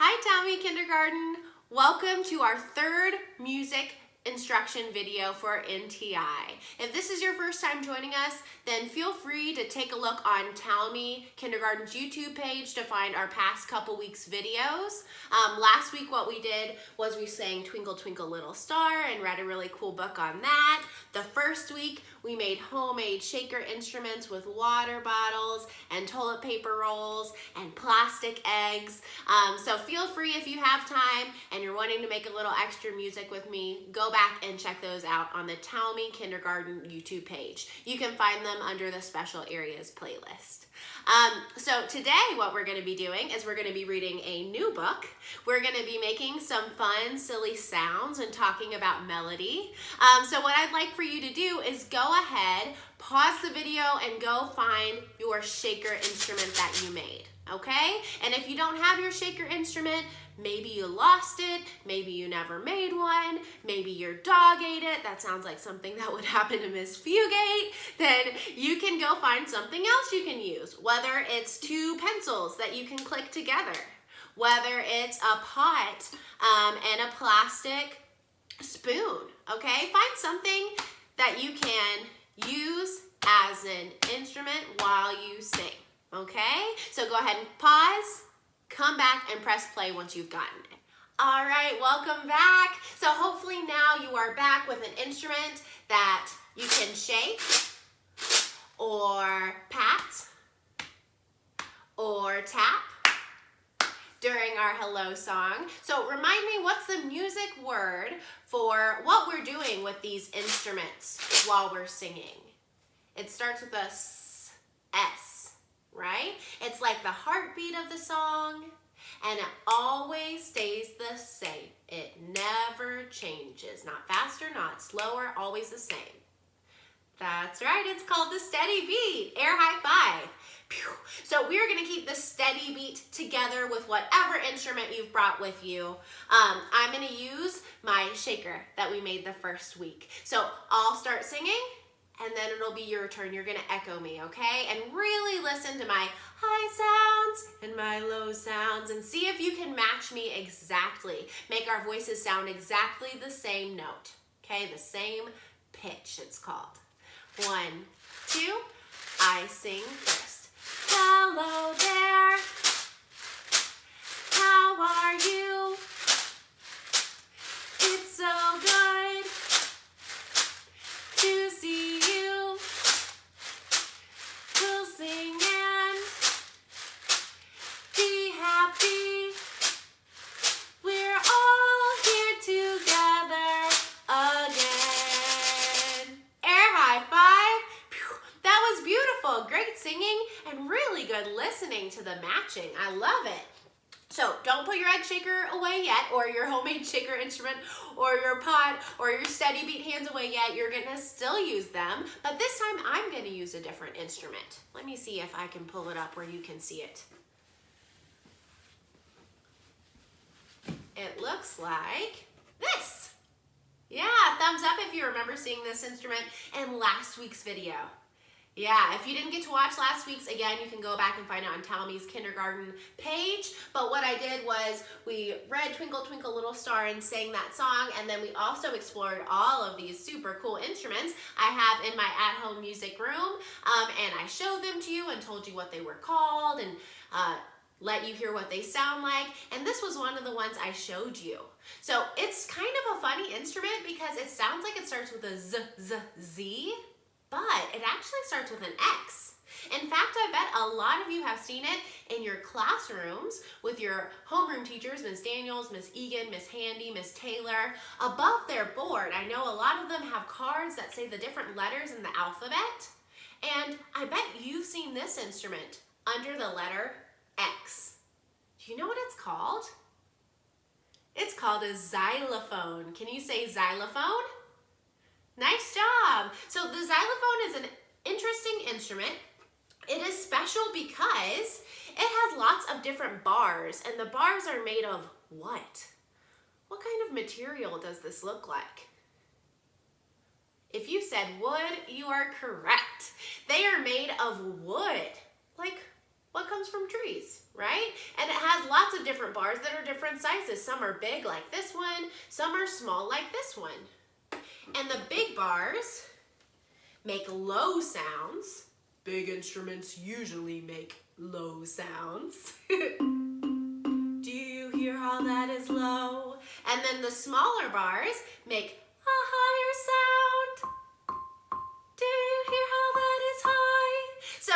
Hi TALME Kindergarten. Welcome to our third music instruction video for NTI. If this is your first time joining us, then feel free to take a look on TALME Kindergarten's YouTube page to find our past couple weeks videos. Last week what we did was we sang Twinkle Twinkle Little Star and read a really cool book on that. The first week we made homemade shaker instruments with water bottles and toilet paper rolls and plastic eggs. So feel free, if you have time and you're wanting to make a little extra music with me, go back and check those out on the TALME Kindergarten YouTube page. You can find them under the Special Areas playlist. So today what we're going to be doing is we're going to be reading a new book. We're going to be making some fun, silly sounds and talking about melody. So what I'd like for you to do is go ahead, pause the video, and go find your shaker instrument that you made, okay? And if you don't have your shaker instrument, maybe you lost it, maybe you never made one, maybe your dog ate it. That sounds like something that would happen to Miss Fugate. Then you can go find something else you can use, whether it's two pencils that you can click together, whether it's a pot and a plastic spoon, okay? Find something that you can use as an instrument while you sing, okay? So go ahead and pause. Come back and press play once you've gotten it. All right, welcome back. So hopefully now you are back with an instrument that you can shake or pat or tap during our hello song. So remind me, what's the music word for what we're doing with these instruments while we're singing? It starts with a S, right? It's like the heartbeat of the song, and it always stays the same. It never changes, not faster, not slower, always the same. That's right, it's called the steady beat. Air high five. Pew. So we're gonna keep the steady beat together with whatever instrument you've brought with you. I'm gonna use my shaker that we made the first week. So I'll start singing, and then it'll be your turn. You're gonna echo me, okay? And really listen to my high sounds and my low sounds and see if you can match me exactly. Make our voices sound exactly the same note, okay? The same pitch, it's called. 1, 2, I sing first. Hello there, how are you? It's so good to see you. We'll sing and be happy. We're all here together again. Air high five. Pew. That was beautiful. Great singing and really good listening to the matching. I love it. So don't put your egg shaker away yet, or your homemade shaker instrument, or your pot, or your steady beat hands away yet. You're gonna still use them, but this time I'm gonna use a different instrument. Let me see if I can pull it up where you can see it. It looks like this. Yeah, thumbs up if you remember seeing this instrument in last week's video. Yeah, if you didn't get to watch last week's, again, you can go back and find it on TALME's kindergarten page. But what I did was we read Twinkle Twinkle Little Star and sang that song, and then we also explored all of these super cool instruments I have in my at-home music room, and I showed them to you and told you what they were called and let you hear what they sound like. And this was one of the ones I showed you. So it's kind of a funny instrument because it sounds like it starts with a Z, Z, Z, but it actually starts with an X. In fact, I bet a lot of you have seen it in your classrooms with your homeroom teachers, Miss Daniels, Miss Egan, Miss Handy, Miss Taylor. Above their board, I know a lot of them have cards that say the different letters in the alphabet. And I bet you've seen this instrument under the letter X. Do you know what it's called? It's called a xylophone. Can you say xylophone? Nice job. So the xylophone is an interesting instrument. It is special because it has lots of different bars, and the bars are made of what? What kind of material does this look like? If you said wood, you are correct. They are made of wood, like What comes from trees, right? And it has lots of different bars that are different sizes. Some are big like this one, some are small like this one. And the big bars make low sounds. Big instruments usually make low sounds. Do you hear how that is low? And then the smaller bars make a higher sound. Do you hear how that is high? So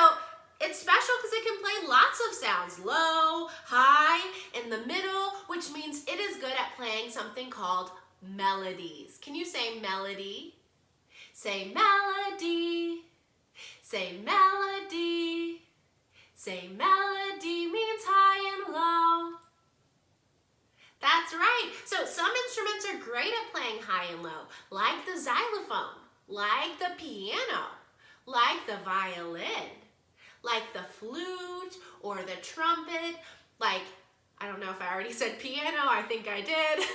it's special because it can play lots of sounds, low, high, in the middle, which means it is good at playing something called melodies. Can you say melody? Say melody. Say melody. Say melody means high and low. That's right. So some instruments are great at playing high and low, like the xylophone, like the piano, like the violin, like the flute or the trumpet, like, I don't know if I already said piano, I think I did.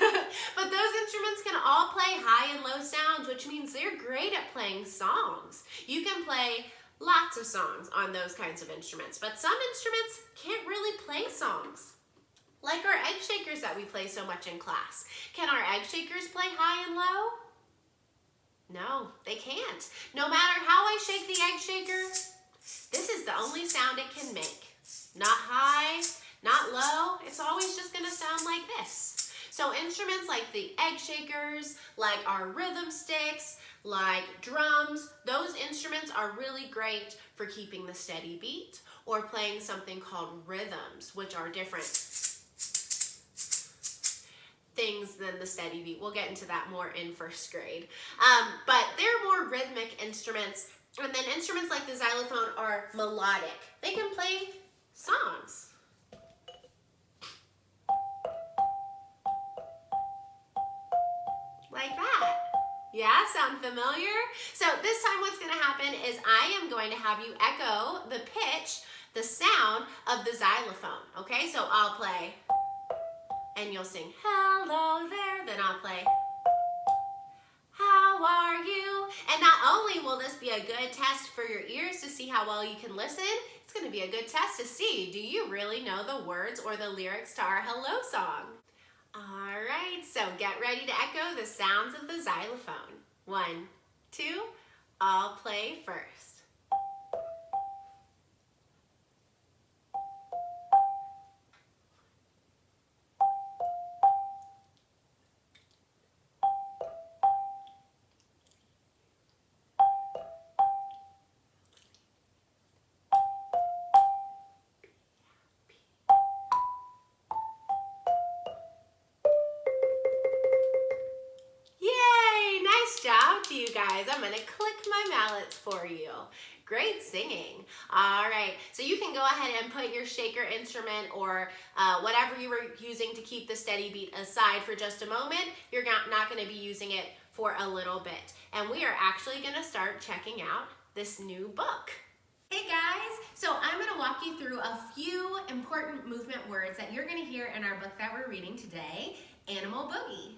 But those instruments can all play high and low sounds, which means they're great at playing songs. You can play lots of songs on those kinds of instruments, but some instruments can't really play songs. Like our egg shakers that we play so much in class. Can our egg shakers play high and low? No, they can't. No matter how I shake the egg shaker, this is the only sound it can make. Not high, not low, it's always just gonna sound like this. So instruments like the egg shakers, like our rhythm sticks, like drums, those instruments are really great for keeping the steady beat or playing something called rhythms, which are different things than the steady beat. We'll get into that more in first grade. But they're more rhythmic instruments. And then instruments like the xylophone are melodic. They can play songs. Like that. Yeah, sound familiar? So this time what's gonna happen is I am going to have you echo the pitch, the sound of the xylophone, okay? So I'll play, and you'll sing, hello there, then I'll play, how are you? And not only will this be a good test for your ears to see how well you can listen, it's gonna be a good test to see, do you really know the words or the lyrics to our hello song? All right, so get ready to echo the sounds of the xylophone. 1, 2, I'll play first. Job to you guys. I'm gonna click my mallets for you. Great singing. All right, so you can go ahead and put your shaker instrument or whatever you were using to keep the steady beat aside for just a moment. You're not gonna be using it for a little bit. And we are actually gonna start checking out this new book. Hey guys, so I'm gonna walk you through a few important movement words that you're gonna hear in our book that we're reading today, Animal Boogie.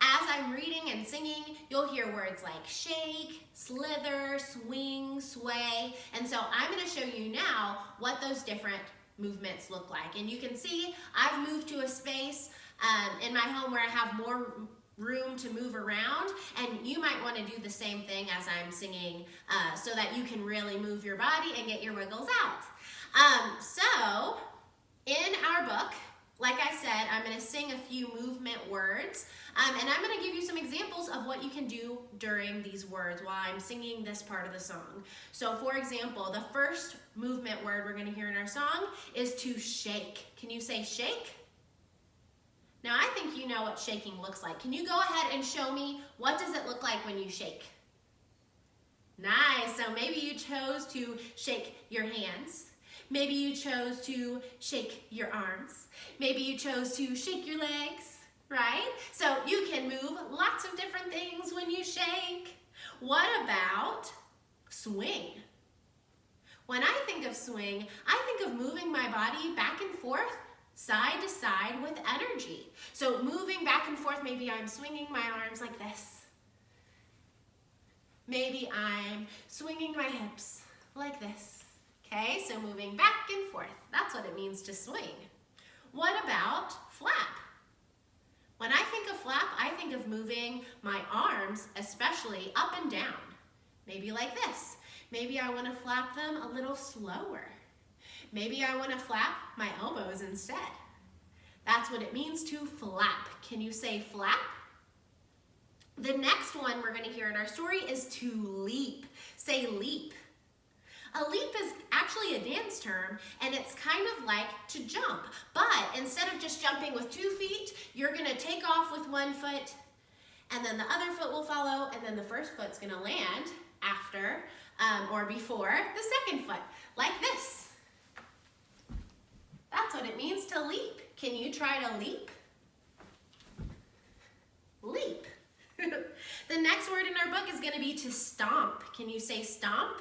As I'm reading and singing, you'll hear words like shake, slither, swing, sway, and so I'm going to show you now what those different movements look like. And you can see I've moved to a space in my home where I have more room to move around, and you might want to do the same thing as I'm singing so that you can really move your body and get your wiggles out. So in our book, like I said, I'm going to sing a few movement words, and I'm going to give you some examples of what you can do during these words while I'm singing this part of the song. So for example, the first movement word we're going to hear in our song is to shake. Can you say shake? Now I think you know what shaking looks like. Can you go ahead and show me what does it look like when you shake? Nice. So maybe you chose to shake your hands. Maybe you chose to shake your arms. Maybe you chose to shake your legs, right? So you can move lots of different things when you shake. What about swing? When I think of swing, I think of moving my body back and forth, side to side with energy. So moving back and forth, maybe I'm swinging my arms like this. Maybe I'm swinging my hips like this. Okay, so moving back and forth. That's what it means to swing. What about flap? When I think of flap, I think of moving my arms, especially up and down. Maybe like this. Maybe I want to flap them a little slower. Maybe I want to flap my elbows instead. That's what it means to flap. Can you say flap? The next one we're going to hear in our story is to leap. Say leap. A leap is actually a dance term, and it's kind of like to jump. But instead of just jumping with 2 feet, you're going to take off with 1 foot, and then the other foot will follow, and then the first foot's going to land after or before the second foot, like this. That's what it means to leap. Can you try to leap? Leap. The next word in our book is going to be to stomp. Can you say stomp?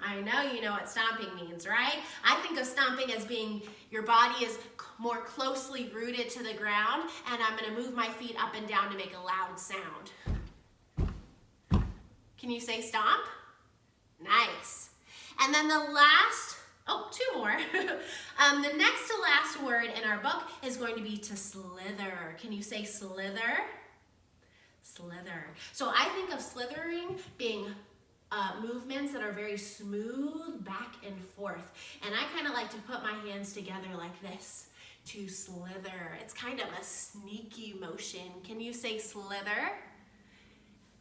I know you know what stomping means, right? I think of stomping as being your body is more closely rooted to the ground, and I'm going to move my feet up and down to make a loud sound. Can you say stomp? Nice. And then the last, 2 more. The next to last word in our book is going to be to slither. Can you say slither? Slither. So I think of slithering being movements that are very smooth back and forth. And I kind of like to put my hands together like this to slither. It's kind of a sneaky motion. Can you say slither?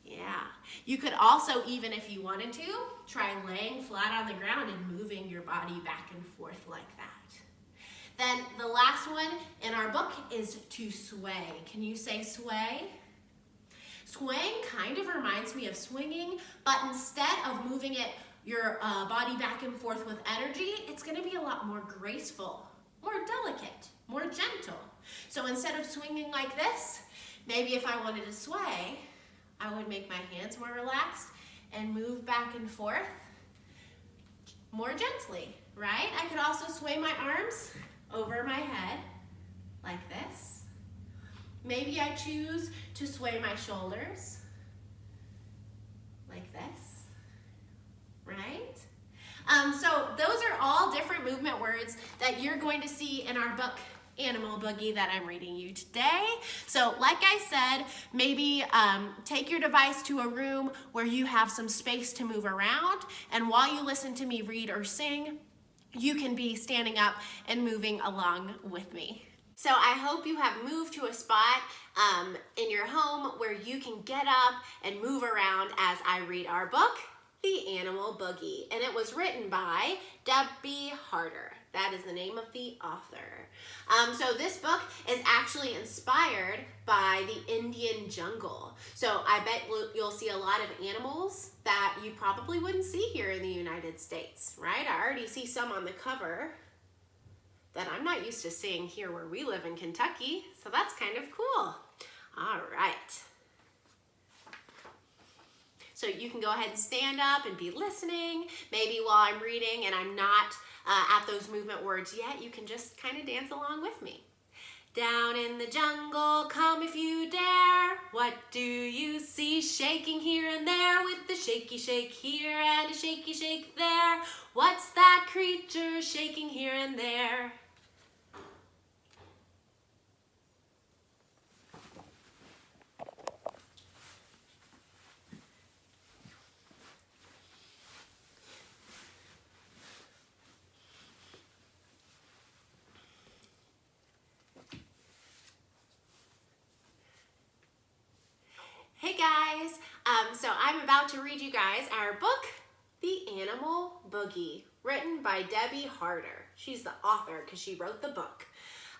Yeah. You could also, even if you wanted to, try laying flat on the ground and moving your body back and forth like that. Then the last one in our book is to sway. Can you say sway? Swaying kind of reminds me of swinging, but instead of moving your body back and forth with energy, it's going to be a lot more graceful, more delicate, more gentle. So instead of swinging like this, maybe if I wanted to sway, I would make my hands more relaxed and move back and forth more gently, right? I could also sway my arms over my head like this. Maybe I choose to sway my shoulders like this, right? So those are all different movement words that you're going to see in our book, Animal Boogie, that I'm reading you today. So like I said, maybe take your device to a room where you have some space to move around, and while you listen to me read or sing, you can be standing up and moving along with me. So I hope you have moved to a spot in your home where you can get up and move around as I read our book, The Animal Boogie. And it was written by Debbie Harder. That is the name of the author. So this book is actually inspired by the Indian jungle. So I bet you'll see a lot of animals that you probably wouldn't see here in the United States, right? I already see some on the cover that I'm not used to seeing here where we live in Kentucky, so that's kind of cool. All right. So you can go ahead and stand up and be listening. Maybe while I'm reading and I'm not at those movement words yet, you can just kind of dance along with me. Down in the jungle, come if you dare. What do you see shaking here and there with the shaky shake here and a shaky shake there? What's that creature shaking here and there? Hey guys, so I'm about to read you guys our book, The Animal Boogie, written by Debbie Harder. She's the author because she wrote the book.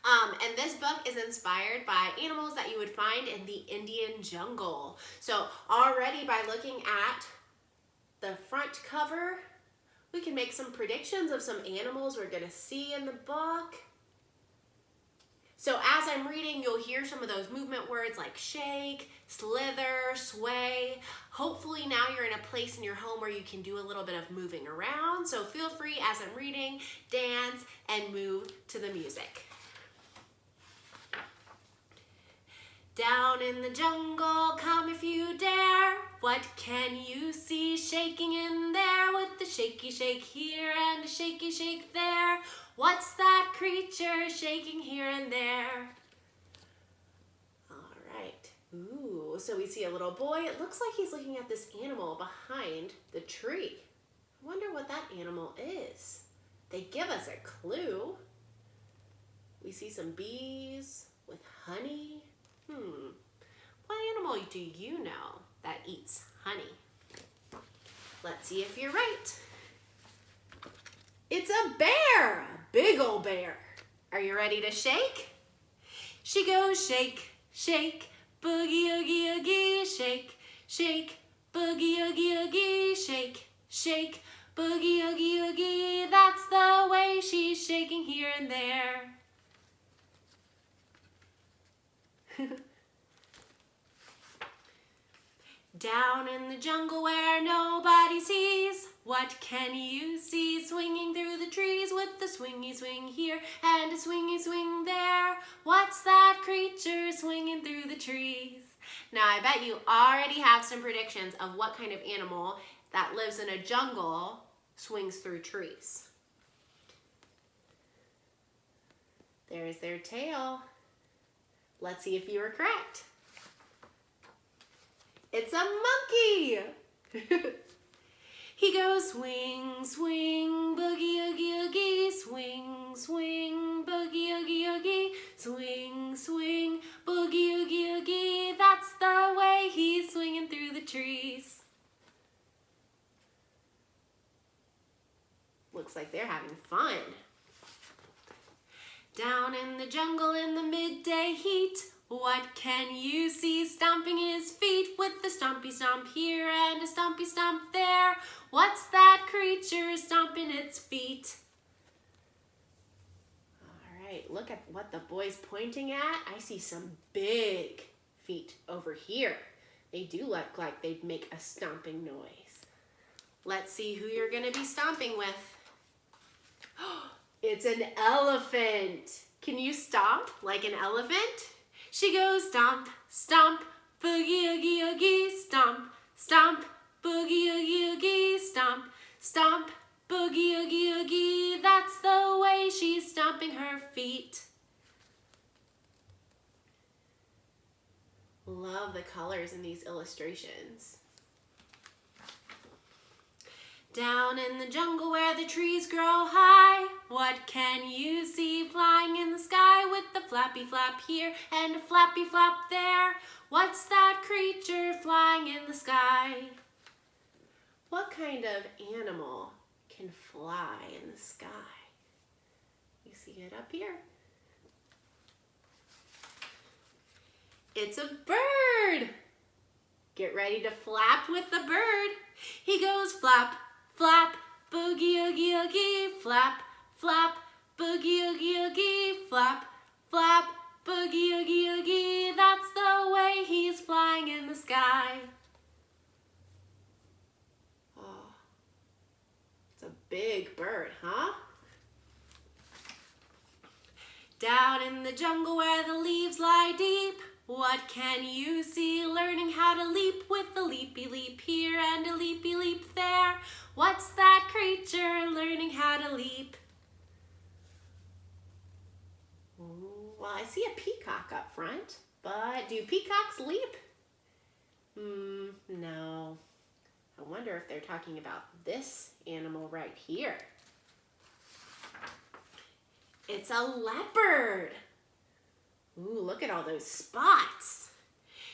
And this book is inspired by animals that you would find in the Indian jungle. So already by looking at the front cover, we can make some predictions of some animals we're going to see in the book. So as I'm reading, you'll hear some of those movement words like shake, slither, sway. Hopefully now you're in a place in your home where you can do a little bit of moving around. So feel free as I'm reading, dance, and move to the music. Down in the jungle, come if you dare. What can you see shaking in there with the shaky shake here and a shaky shake there? What's that creature shaking here and there? All right. Ooh, so we see a little boy. It looks like he's looking at this animal behind the tree. I wonder what that animal is. They give us a clue. We see some bees with honey. What animal do you know that eats honey? Let's see if you're right. It's a bear, a big old bear. Are you ready to shake? She goes shake, shake, boogie, oogie, oogie, shake, shake, boogie, oogie, oogie, shake, shake, boogie, oogie, oogie. That's the way she's shaking here and there. Down in the jungle where nobody sees, what can you see swinging through the trees with the swingy swing here and a swingy swing there? What's that creature swinging through the trees? Now I bet you already have some predictions of what kind of animal that lives in a jungle swings through trees. There's their tail. Let's see if you were correct. It's a monkey. He goes swing, swing, boogie, oogie, oogie, swing, swing, boogie, oogie, oogie, swing, swing, boogie, oogie, oogie. That's the way he's swinging through the trees. Looks like they're having fun. Down in the jungle in the midday heat, what can you see stomping his feet with the stompy stomp here and a stompy stomp there? What's that creature stomping its feet? All right, look at what the boy's pointing at. I see some big feet over here. They do look like they'd make a stomping noise. Let's see who you're gonna be stomping with. It's an elephant. Can you stomp like an elephant? She goes stomp, stomp, boogie, oogie, oogie, stomp, stomp, boogie, oogie, oogie, stomp, stomp, boogie, oogie, oogie. That's the way she's stomping her feet. Love the colors in these illustrations. Down in the jungle where the trees grow high, what can you see flying in the sky with the flappy flap here and a flappy flap there? What's that creature flying in the sky? What kind of animal can fly in the sky? You see it up here. It's a bird. Get ready to flap with the bird. He goes flap, flap, boogie, oogie, oogie, flap, flap, boogie, oogie, oogie, flap, flap, boogie, oogie, oogie. That's the way he's flying in the sky. Oh, it's a big bird, huh? Down in the jungle where the leaves lie deep, what can you see learning how to leap with the leapy leap here and a leapy leap there? What's that creature learning how to leap? Ooh, well, I see a peacock up front, but do peacocks leap? No. I wonder if they're talking about this animal right here. It's a leopard. Ooh, look at all those spots.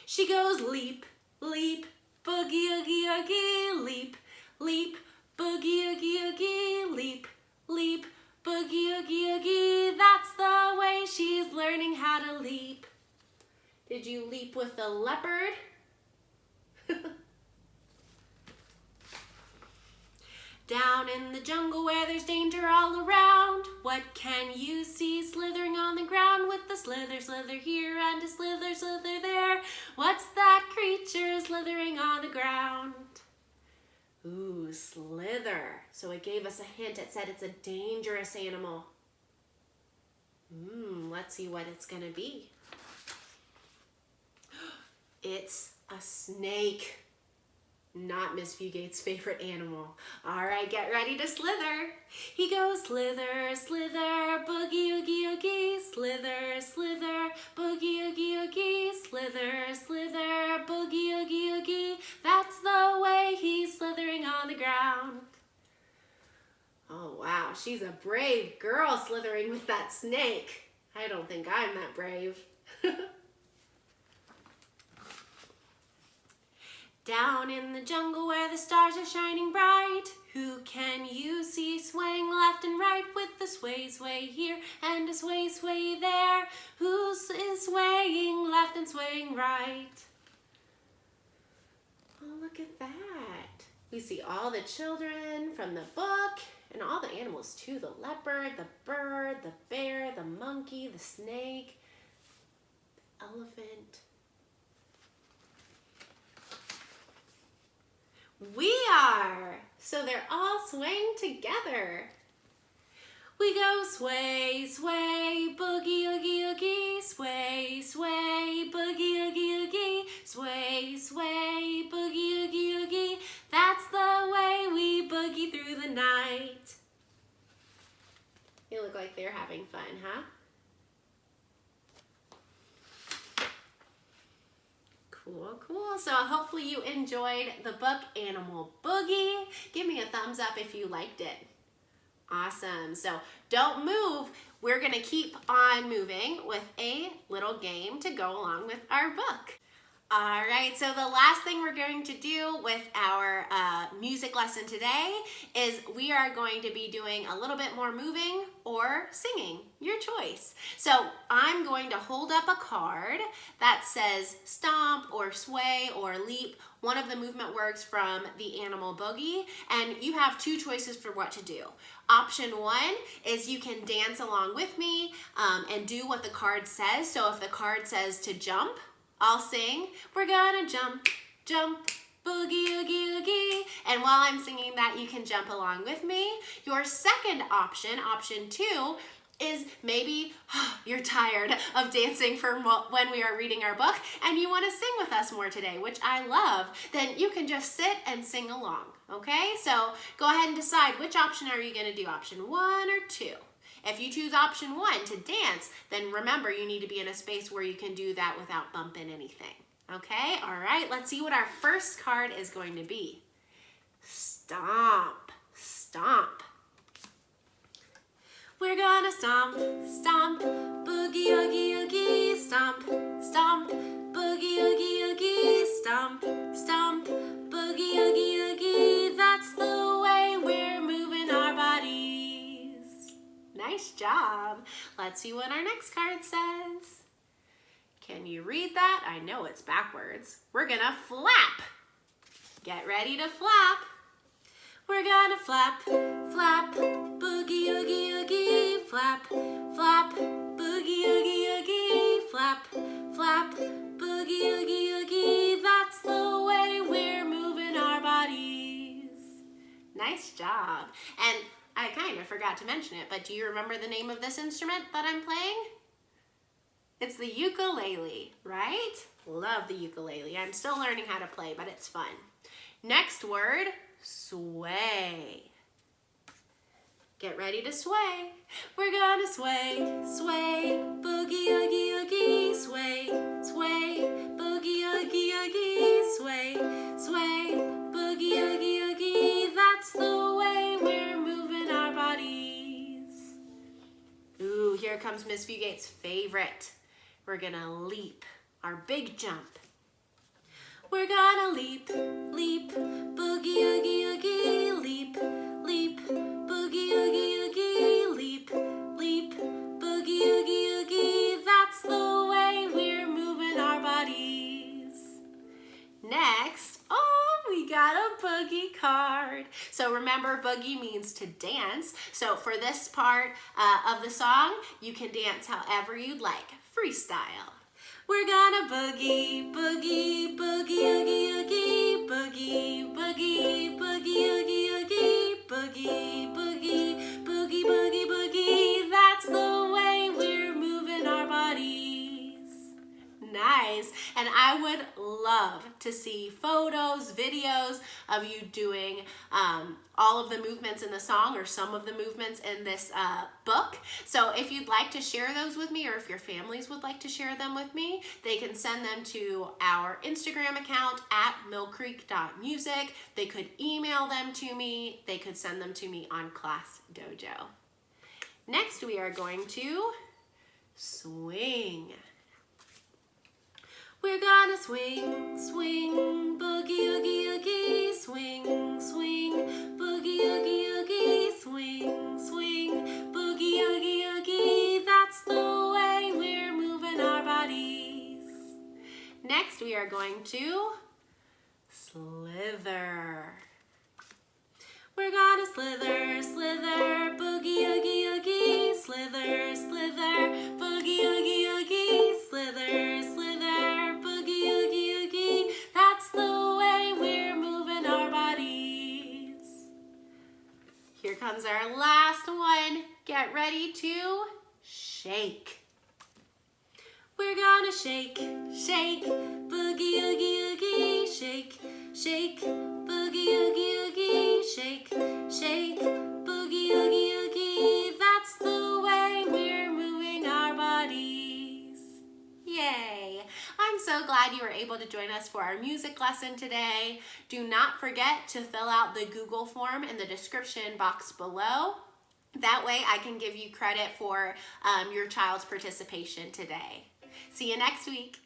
She goes leap, leap, boogie, oogie, oogie, leap, leap, boogie, oogie, oogie, leap, leap, boogie, oogie, oogie. That's the way she's learning how to leap. Did you leap with the leopard? Down in the jungle where there's danger all around, what can you see slithering on the ground with the slither, slither here and a slither, slither there? What's that creature slithering on the ground? Ooh, slither. So it gave us a hint. It said it's a dangerous animal. Let's see what it's gonna be. It's a snake. Not Miss Fugate's favorite animal. All right, get ready to slither. He goes slither, slither, boogie, oogie, oogie, slither, slither, boogie, oogie, oogie, slither, slither, boogie, oogie, oogie. That's the way he's slithering on the ground. Oh, wow, she's a brave girl slithering with that snake. I don't think I'm that brave. Down in the jungle where the stars are shining bright, who can you see swaying left and right with the sway, sway here and a sway, sway there? Who is swaying left and swaying right? Oh, look at that. We see all the children from the book and all the animals too. The leopard, the bird, the bear, the monkey, the snake, the elephant. We are. So they're all swaying together. We go sway, sway, boogie, oogie, oogie, sway, sway, boogie, oogie, oogie, sway, sway, boogie, oogie, oogie. That's the way we boogie through the night. They look like they're having fun, huh? Cool, cool. So hopefully you enjoyed the book Animal Boogie. Give me a thumbs up if you liked it. Awesome. So don't move. We're going to keep on moving with a little game to go along with our book. All right, so the last thing we're going to do with our music lesson today is we are going to be doing a little bit more moving or singing, your choice. So I'm going to hold up a card that says stomp or sway or leap, one of the movement words from the Animal Boogie, and you have two choices for what to do. Option one is you can dance along with me and do what the card says. So if the card says to jump, I'll sing, we're gonna jump, jump, boogie, oogie, oogie. And while I'm singing that, you can jump along with me. Your second option, option two, is maybe you're tired of dancing for when we are reading our book and you want to sing with us more today, which I love. Then you can just sit and sing along, okay? So go ahead and decide which option are you gonna do, option one or two. If you choose option one to dance, then remember you need to be in a space where you can do that without bumping anything. Okay, all right, let's see what our first card is going to be. Stomp, stomp. We're gonna stomp, stomp, boogie, oogie, oogie, stomp, stomp, boogie, oogie, oogie, stomp, stomp, boogie, oogie, oogie. That's the way we're moving our bodies. Nice job. Let's see what our next card says. Can you read that? I know it's backwards. We're gonna flap. Get ready to flap. We're gonna flap, flap, boogie, oogie, oogie, flap, flap, boogie, oogie, oogie, flap, flap, boogie, oogie, oogie. That's the way we're moving our bodies. Nice job. And I kind of forgot to mention it, but do you remember the name of this instrument that I'm playing? It's the ukulele, right? Love the ukulele. I'm still learning how to play, but it's fun. Next word, sway. Get ready to sway. We're gonna sway, sway, boogie, oogie, oogie, sway, sway, boogie, oogie, oogie, sway, sway, boogie, oogie, oogie. That's the way we're moving our bodies. Ooh, here comes Miss Fugate's favorite. We're gonna leap, our big jump. We're gonna leap, leap, boogie, oogie, oogie, leap, leap, boogie, oogie, oogie, leap, leap, boogie, oogie, oogie. That's the way we're moving our bodies. Next, we got a boogie card. So remember, boogie means to dance. So for this part of the song, you can dance however you'd like, freestyle. We're gonna boogie, boogie, boogie, oogie, oogie, boogie, boogie, boogie, oogie, oogie, boogie, boogie, boogie, boogie, boogie. That's the way we're moving our bodies. Nice. And I would love to see photos, videos of you doing all of the movements in the song or some of the movements in this book. So if you'd like to share those with me, or if your families would like to share them with me, they can send them to our Instagram account at millcreek.music. They could email them to me. They could send them to me on Class Dojo. Next, we are going to swing. We're gonna swing, swing, boogie, oogie, oogie, swing, swing, boogie, oogie, oogie, swing, swing, boogie, oogie, oogie. That's the way we're moving our bodies. Next, we are going to slither. We're gonna slither, slither, boogie, oogie, oogie, slither, slither, boogie, oogie, oogie, slither, slither, boogie, oogie, oogie. That's the way we're moving our bodies. Here comes our last one. Get ready to shake. We're gonna shake, shake, boogie, oogie, oogie, shake, shake, boogie, oogie, oogie, shake, shake, boogie, oogie, oogie. That's the way we're moving our bodies. Yay! I'm so glad you were able to join us for our music lesson today. Do not forget to fill out the Google form in the description box below. That way I can give you credit for your child's participation today. See you next week.